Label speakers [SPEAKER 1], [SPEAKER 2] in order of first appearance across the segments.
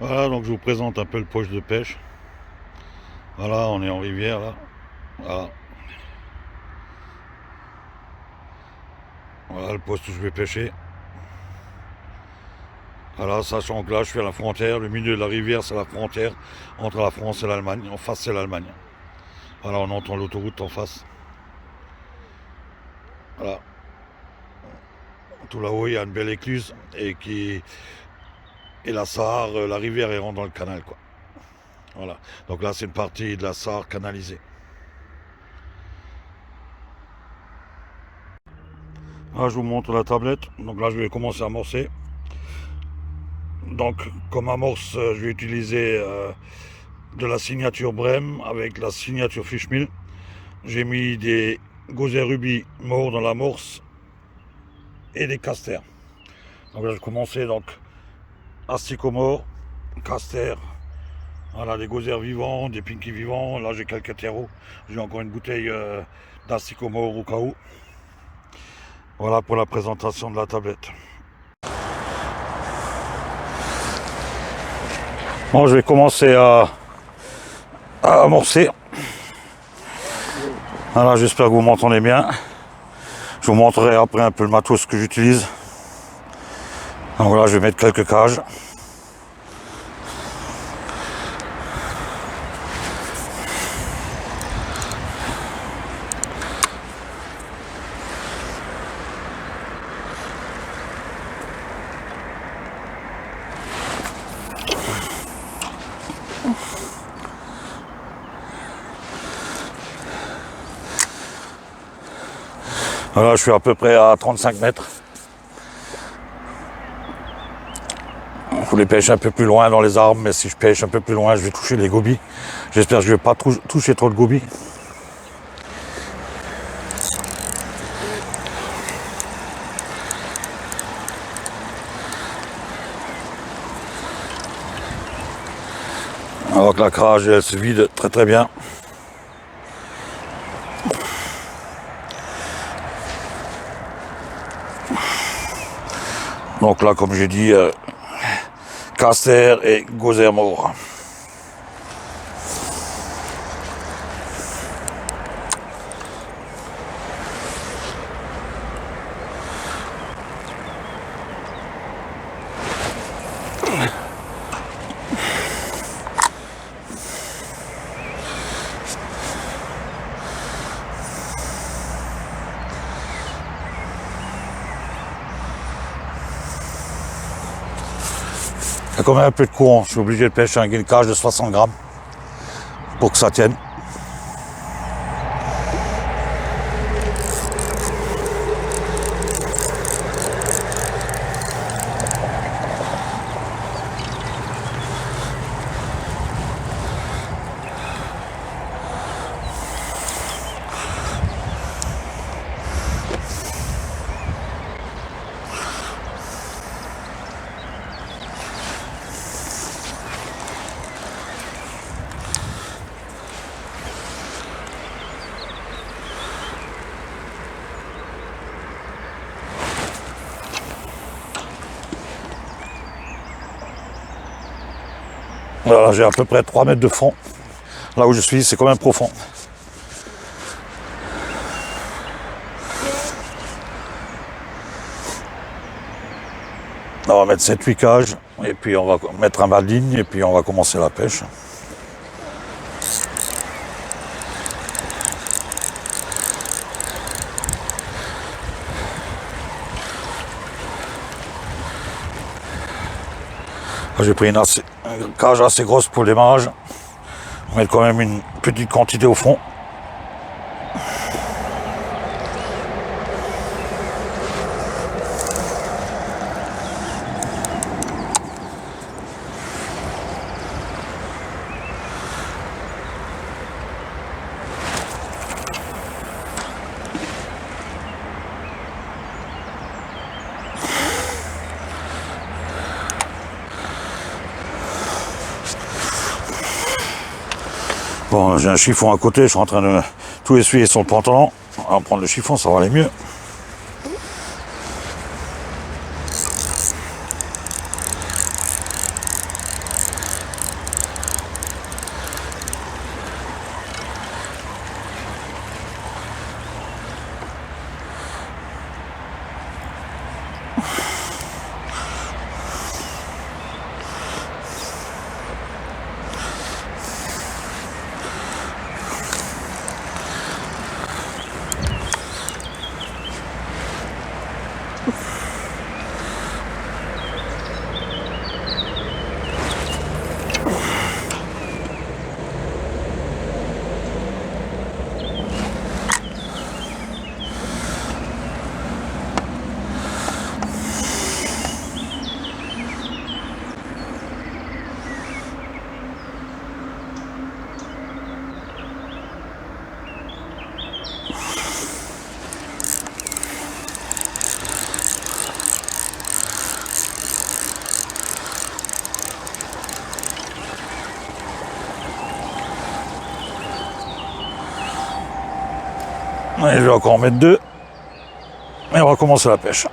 [SPEAKER 1] Voilà, donc je vous présente un peu le poste de pêche. Voilà, on est en rivière là. Voilà, voilà le poste où je vais pêcher. Voilà, sachant que là je suis à la frontière, le milieu de la rivière c'est la frontière entre la France et l'Allemagne. En face c'est l'Allemagne. Voilà, on entend l'autoroute en face. Voilà, tout là-haut il y a une belle écluse et la Sarre, la rivière elle rentre dans le canal quoi. Voilà, donc là c'est une partie de la Sarre canalisée. Là je vous montre la tablette, donc là je vais commencer à amorcer. Donc comme amorce je vais utiliser de la signature Brem avec la signature Fishmill. J'ai mis des gosets rubis morts dans l'amorce et des casters. Donc là, je commençais donc asticots morts, casters, voilà, des gosers vivants, des pinky vivants. Là, j'ai quelques terreaux. J'ai encore une bouteille d'asticots morts au cas où. Voilà pour la présentation de la tablette. Bon, je vais commencer à amorcer. Voilà, j'espère que vous m'entendez bien. Je vous montrerai après un peu le matos que j'utilise. Donc voilà, je vais mettre quelques cages. Voilà, je suis à peu près à 35 mètres. Je voulais pêcher un peu plus loin dans les arbres, mais si je pêche un peu plus loin, je vais toucher les gobies. J'espère que je ne vais pas toucher trop de gobies. Alors que la cage, elle se vide très très bien. Donc là, comme j'ai dit, caster et gozer mort. Il y a quand même un peu de courant. Je suis obligé de pêcher avec une cage de 60 grammes pour que ça tienne. Voilà, j'ai à peu près 3 mètres de fond. Là où je suis, c'est quand même profond. On va mettre 7-8 cages, et puis on va mettre un bas de ligne, et puis on va commencer la pêche. J'ai pris une cage assez grosse pour le démarrage. On met quand même une petite quantité au fond. Bon, j'ai un chiffon à côté, je suis en train de tout essuyer sur le pantalon. On va prendre le chiffon, ça va aller mieux. Allez, je vais encore en mettre 2. Et on va commencer la pêche.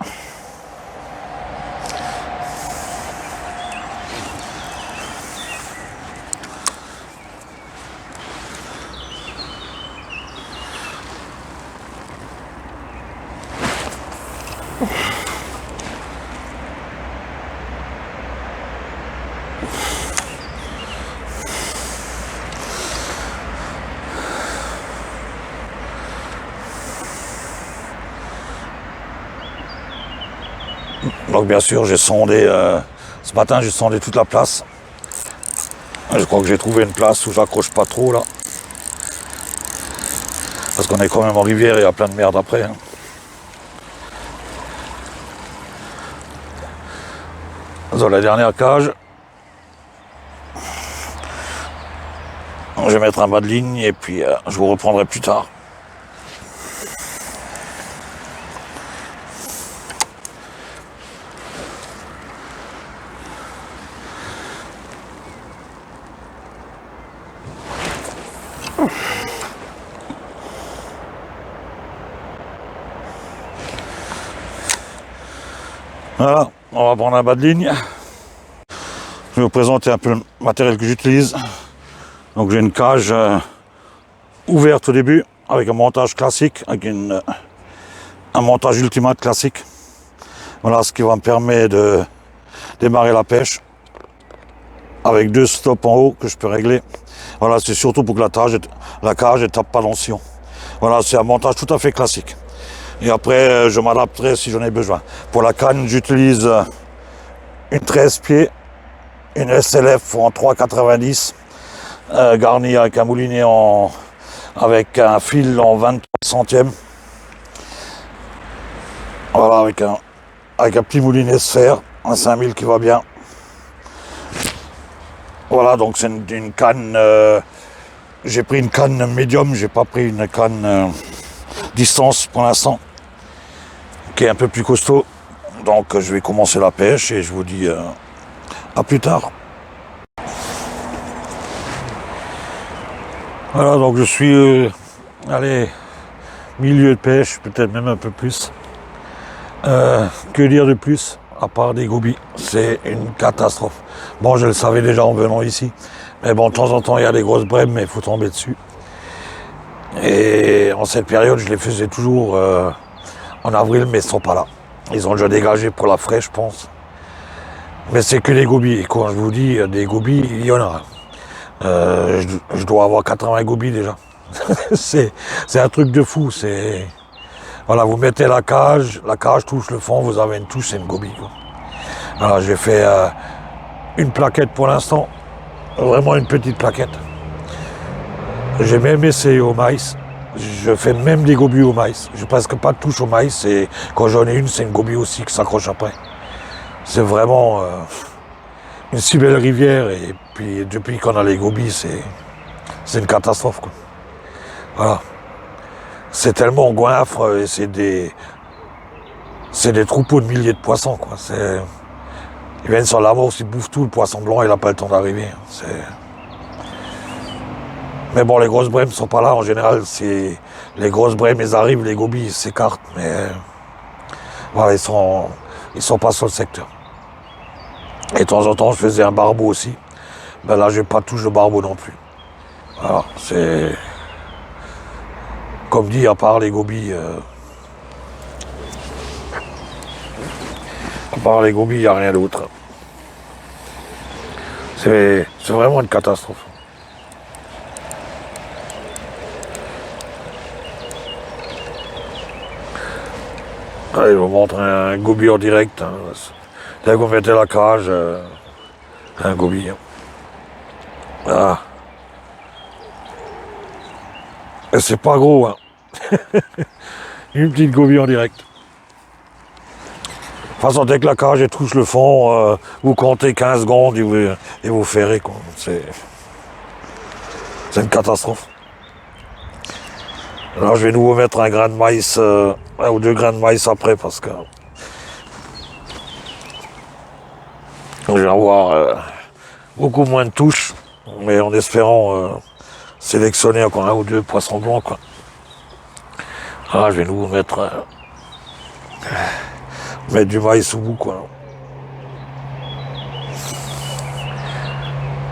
[SPEAKER 1] Donc bien sûr j'ai sondé, ce matin j'ai sondé toute la place. Je crois que j'ai trouvé une place où j'accroche pas trop là. Parce qu'on est quand même en rivière et il y a plein de merde après. Hein. Dans la dernière cage, je vais mettre un bas de ligne et puis je vous reprendrai plus tard. Voilà, on va prendre un bas de ligne. Je vais vous présenter un peu le matériel que j'utilise. Donc j'ai une cage ouverte au début, avec un montage classique, avec un montage Ultimate classique. Voilà ce qui va me permettre de démarrer la pêche, avec 2 stops en haut que je peux régler. Voilà, c'est surtout pour que la cage ne tape pas l'onction. Voilà, c'est un montage tout à fait classique. Et après, je m'adapterai si j'en ai besoin. Pour la canne, j'utilise une 13 pieds, une SLF en 3,90, garnie avec un moulinet avec un fil en 23 centièmes. Voilà, avec un petit moulinet sphère, un 5000 qui va bien. Voilà, donc c'est une canne. J'ai pris une canne médium, j'ai pas pris une canne distance pour l'instant, qui est un peu plus costaud. Donc je vais commencer la pêche et je vous dis à plus tard. Voilà, donc je suis allez, milieu de pêche, peut-être même un peu plus. Que dire de plus, à part des gobies, c'est une catastrophe. Bon, je le savais déjà en venant ici, mais bon, de temps en temps, il y a des grosses brèmes, mais il faut tomber dessus. Et en cette période, je les faisais toujours en avril, mais ils ne sont pas là. Ils ont déjà dégagé pour la fraîche, je pense. Mais c'est que des gobies. Et quand je vous dis des gobies, il y en a. Je dois avoir 80 gobies déjà. c'est un truc de fou. Voilà, vous mettez la cage touche le fond, vous avez une touche, c'est une gobie. Quoi. Voilà, j'ai fait une plaquette pour l'instant. Vraiment une petite plaquette. J'ai même essayé au maïs. Je fais même des gobies au maïs. J'ai presque pas de touche au maïs. Et quand j'en ai une, c'est une gobie aussi qui s'accroche après. C'est vraiment une si belle rivière. Et puis depuis qu'on a les gobies, c'est une catastrophe. Quoi. Voilà. C'est tellement goinfre et c'est des troupeaux de milliers de poissons. Quoi. Ils viennent sur la Morse, ils bouffent tout. Le poisson blanc, il n'a pas le temps d'arriver. Mais bon, les grosses brèmes ne sont pas là. En général, les grosses brèmes, elles arrivent, les gobies, ils s'écartent. Mais voilà, ils sont pas sur le secteur. Et de temps en temps, je faisais un barbeau aussi. Ben là, j'ai pas de touche de barbeau non plus. Voilà, c'est... Comme dit, à part les gobies... À part les gobies, il n'y a rien d'autre. C'est vraiment une catastrophe. Allez, je vous montre un gobi en direct. Hein. Dès que vous mettez la cage, un gobi. Hein. Voilà. Et c'est pas gros. Hein. Une petite gobi en direct. De toute façon, dès que la cage touche le fond, vous comptez 15 secondes et vous ferrez. Quoi. C'est une catastrophe. Alors je vais nous mettre un grain de maïs, 1 ou 2 grains de maïs après parce que je vais avoir beaucoup moins de touches, mais en espérant sélectionner encore 1 ou 2 poissons blancs. Quoi. Ah, je vais nous mettre du maïs au bout, quoi.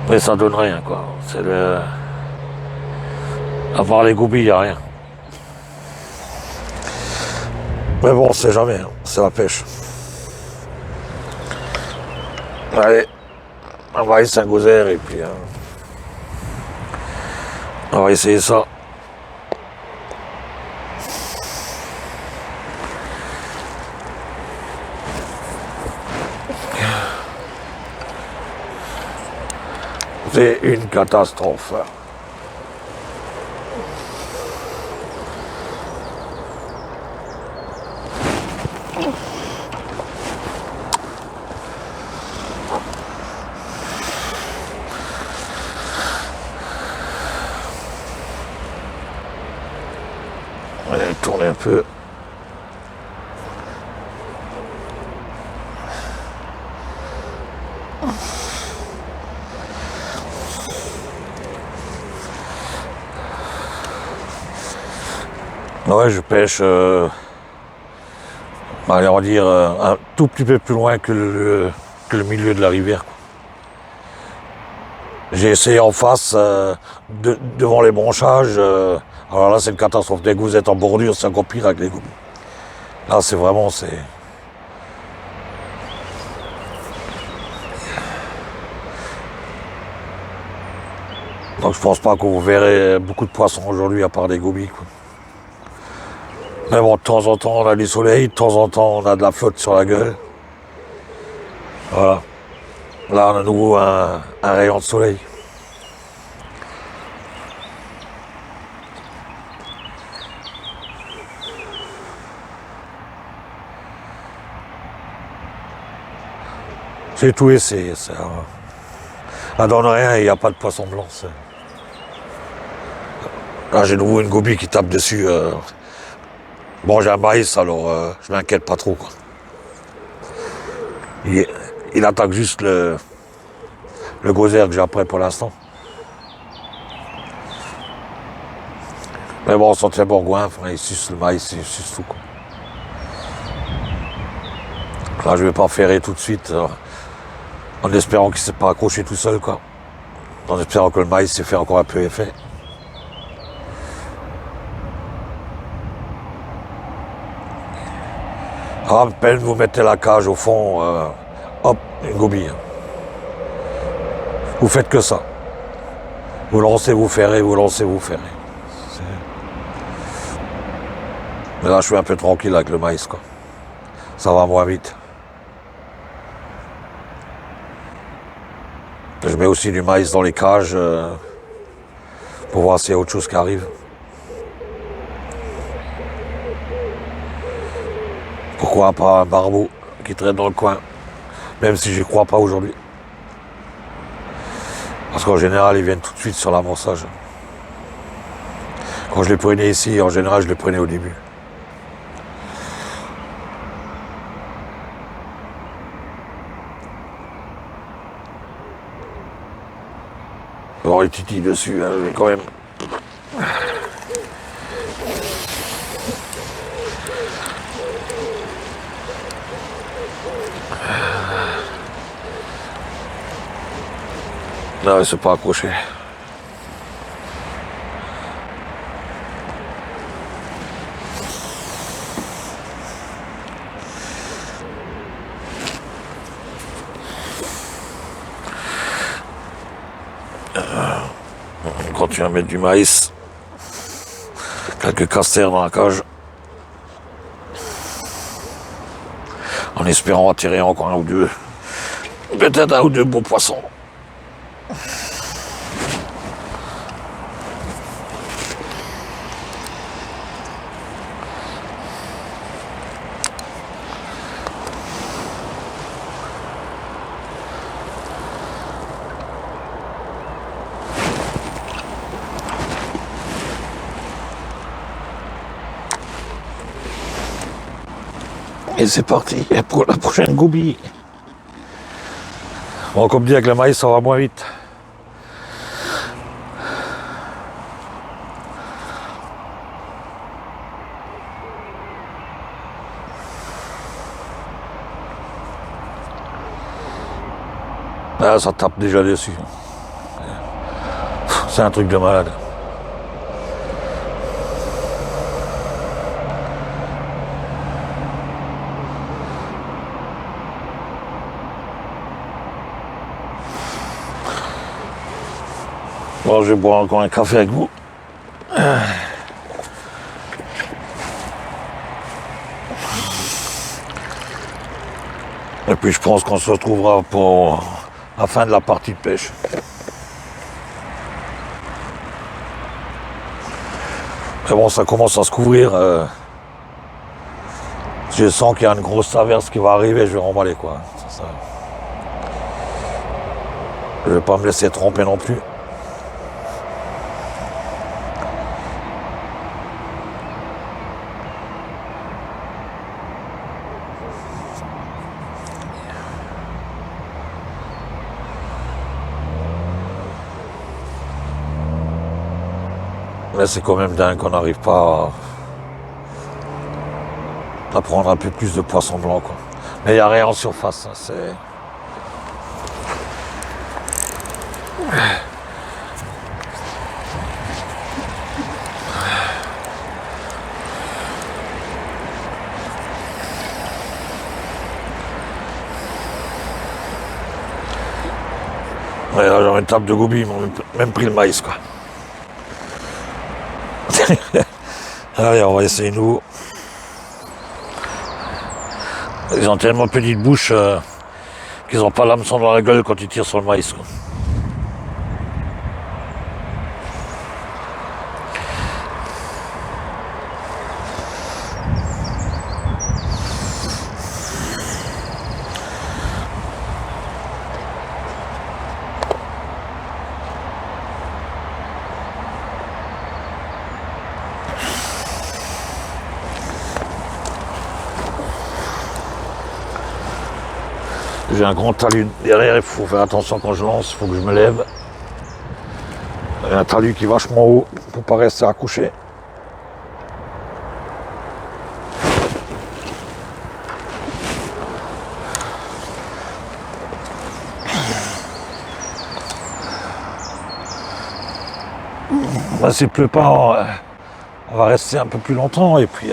[SPEAKER 1] Mais ça donne rien, quoi. C'est le... À part les goubis, il n'y a rien. Mais bon, on sait jamais, hein. C'est la pêche. Allez, on va essayer un gozer et puis on va essayer ça. C'est une catastrophe. On va tourner un peu. Ouais, je pêche, allez, on va dire, un tout petit peu plus loin que le milieu de la rivière, quoi. J'ai essayé en face, devant les branchages. Alors là, c'est une catastrophe. Dès que vous êtes en bordure, c'est encore pire avec les goubis. Là, c'est vraiment, c'est... Donc je pense pas que vous verrez beaucoup de poissons aujourd'hui à part des gobies, quoi. Mais bon, de temps en temps, on a du soleil, de temps en temps, on a de la flotte sur la gueule. Voilà. Là, on a à nouveau un rayon de soleil. J'ai tout essayé. Là, dans le rien, il n'y a pas de poisson blanc. Là, j'ai de nouveau une gobie qui tape dessus. Bon, j'ai un maïs, alors je m'inquiète pas trop, quoi. Il attaque juste le gozer que j'ai après pour l'instant. Mais bon, sans très bourgoin, il suce le maïs, il suce tout, quoi. Là, je vais pas ferrer tout de suite, en espérant qu'il ne s'est pas accroché tout seul, quoi. En espérant que le maïs s'est fait encore un peu effet. À peine vous mettez la cage au fond, hop, une gobie. Vous faites que ça. Vous lancez, vous ferrez, vous lancez, vous ferrez. Mais là, je suis un peu tranquille avec le maïs, quoi. Ça va moins vite. Je mets aussi du maïs dans les cages pour voir s'il y a autre chose qui arrive. Pourquoi pas un barbeau qui traîne dans le coin, même si je n'y crois pas aujourd'hui. Parce qu'en général, ils viennent tout de suite sur l'amorçage. Quand je les prenais ici, en général, je les prenais au début. Bon, les titis dessus, hein, mais quand même. Non, c'est pas accroché. On continue à mettre du maïs. Quelques casters dans la cage. En espérant attirer encore un ou deux. Peut-être un ou deux beaux poissons. Et c'est parti pour la prochaine goubie. Bon, comme dit, avec le maïs, ça va moins vite. Là, ça tape déjà dessus. C'est un truc de malade. Bon, je vais boire encore un café avec vous. Et puis je pense qu'on se retrouvera pour la fin de la partie de pêche. Mais bon, ça commence à se couvrir. Je sens qu'il y a une grosse averse qui va arriver, je vais remballer quoi. Ça. Je vais pas me laisser tromper non plus. Mais c'est quand même dingue qu'on n'arrive pas à prendre un peu plus de poisson blanc quoi. Mais il n'y a rien en surface, hein, c'est. Ouais, là, genre une table de goubis, ils m'ont même pris le maïs quoi. Allez, on va essayer nouveau. Ils ont tellement petite bouche qu'ils n'ont pas l'hameçon dans la gueule quand ils tirent sur le maïs quoi. J'ai un grand talus derrière, il faut faire attention quand je lance, il faut que je me lève. Il y a un talus qui est vachement haut pour pas rester accouché. Ben, s'il ne pleut pas, on va rester un peu plus longtemps et puis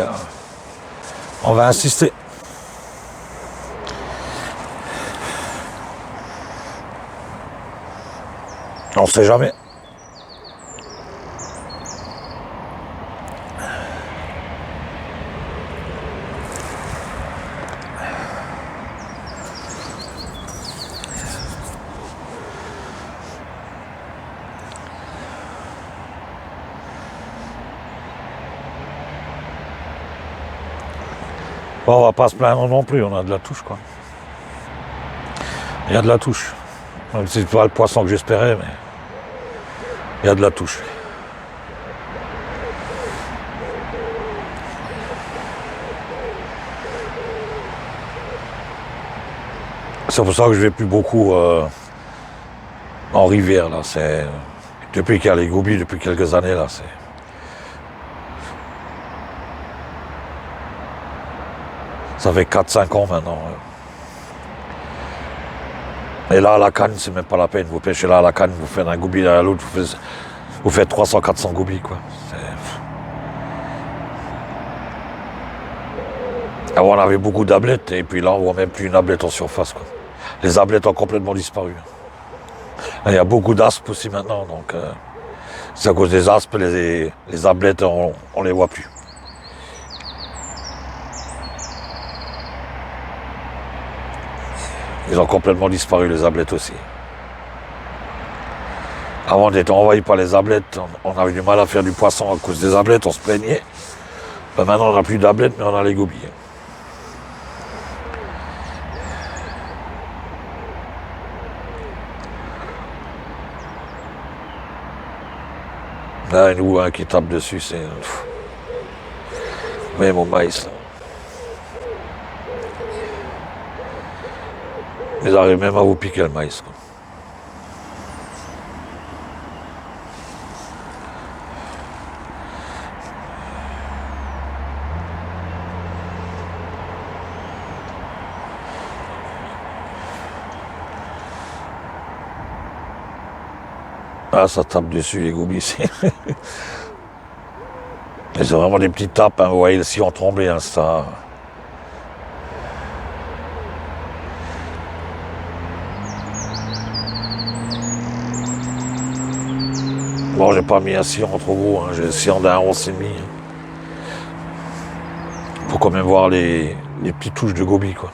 [SPEAKER 1] on va insister. On ne sait jamais. Bon, on va pas se plaindre non plus, on a de la touche quoi. Il y a de la touche. C'est pas le poisson que j'espérais, mais il y a de la touche. C'est pour ça que je vais plus beaucoup en rivière là. C'est depuis qu'il y a les gobies, depuis quelques années là, c'est. Ça fait 4-5 ans maintenant. Et là, à la canne, c'est même pas la peine. Vous pêchez là à la canne, vous faites un goubie derrière l'autre, vous faites 300-400 gobies, quoi. Avant, on avait beaucoup d'ablettes, et puis là, on voit même plus une ablette en surface, quoi. Les ablettes ont complètement disparu. Là, il y a beaucoup d'aspes aussi maintenant, donc c'est à cause des aspes, les ablettes, on les voit plus. Ils ont complètement disparu, les ablettes aussi. Avant, on était envahi par les ablettes, on avait du mal à faire du poisson à cause des ablettes, on se plaignait. Ben maintenant, on n'a plus d'ablettes, mais on a les gobies. Là, une ou un qui tape dessus, c'est. Mais mon maïs, là. Ils arrivent même à vous piquer le maïs, quoi. Ah, ça tape dessus les gobies ici. Mais c'est vraiment des petites tapes, hein. Vous voyez, si on tremblait, hein, ça. Bon, j'ai pas mis un sillon trop gros, hein. J'ai un sillon d'un 11,5. Faut quand même voir les petites touches de gobies, quoi.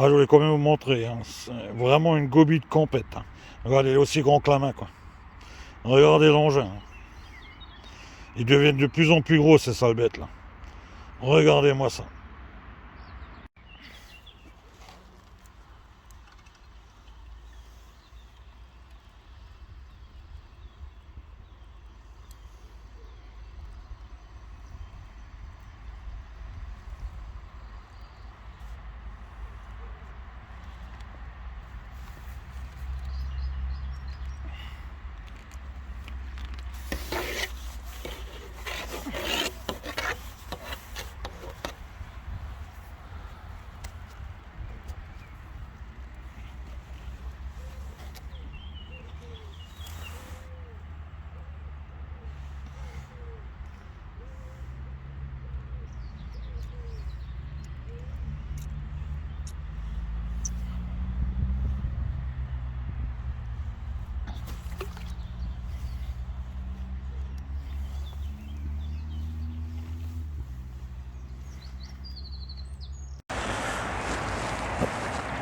[SPEAKER 1] Ah, je voulais quand même vous montrer, hein. C'est vraiment une gobie de compète, hein. Regardez, elle est aussi grand que la main, quoi. Regardez l'engin, hein. Ils deviennent de plus en plus gros, ces sales bêtes, là. Regardez-moi ça.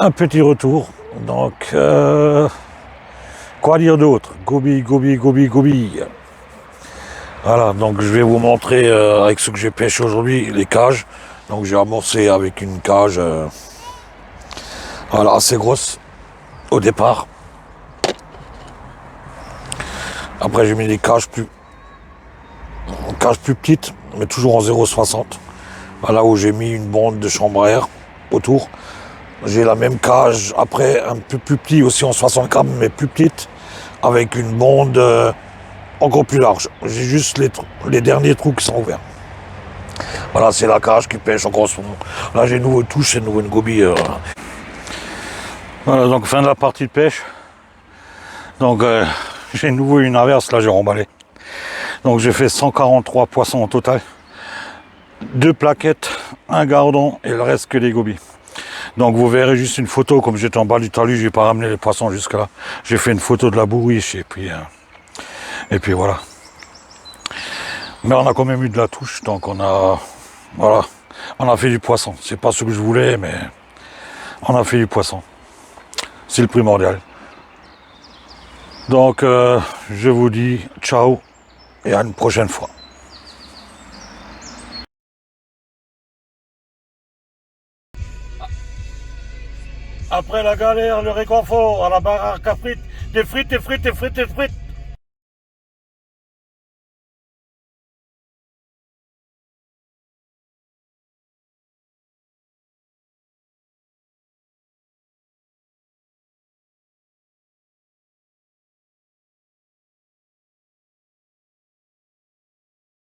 [SPEAKER 1] Un petit retour. Donc, quoi dire d'autre? Gobi, gobi, gobi, gobi. Voilà, donc je vais vous montrer avec ce que j'ai pêché aujourd'hui, les cages. Donc j'ai amorcé avec une cage voilà, assez grosse au départ. Après j'ai mis des cages plus petites, mais toujours en 0,60. Voilà où j'ai mis une bande de chambre à air autour. J'ai la même cage après un peu plus petit aussi en 60 grammes, mais plus petite, avec une bande encore plus large. J'ai juste les derniers trous qui sont ouverts. Voilà, c'est la cage qui pêche encore ce moment. Là, j'ai une nouvelle touche, c'est une nouvelle gobie. Voilà, donc fin de la partie de pêche. Donc, j'ai nouveau une averse, là, j'ai remballé. Donc, j'ai fait 143 poissons au total. 2 plaquettes, un gardon et le reste que des gobies. Donc, vous verrez juste une photo, comme j'étais en bas du talus, j'ai pas ramené les poissons jusque là. J'ai fait une photo de la bourriche et puis voilà. Mais on a quand même eu de la touche, donc voilà, on a fait du poisson. C'est pas ce que je voulais, mais on a fait du poisson. C'est le primordial. Donc, je vous dis ciao et à une prochaine fois. Après la galère, le réconfort, à la baraque à frites, des frites, des frites, des frites, des frites.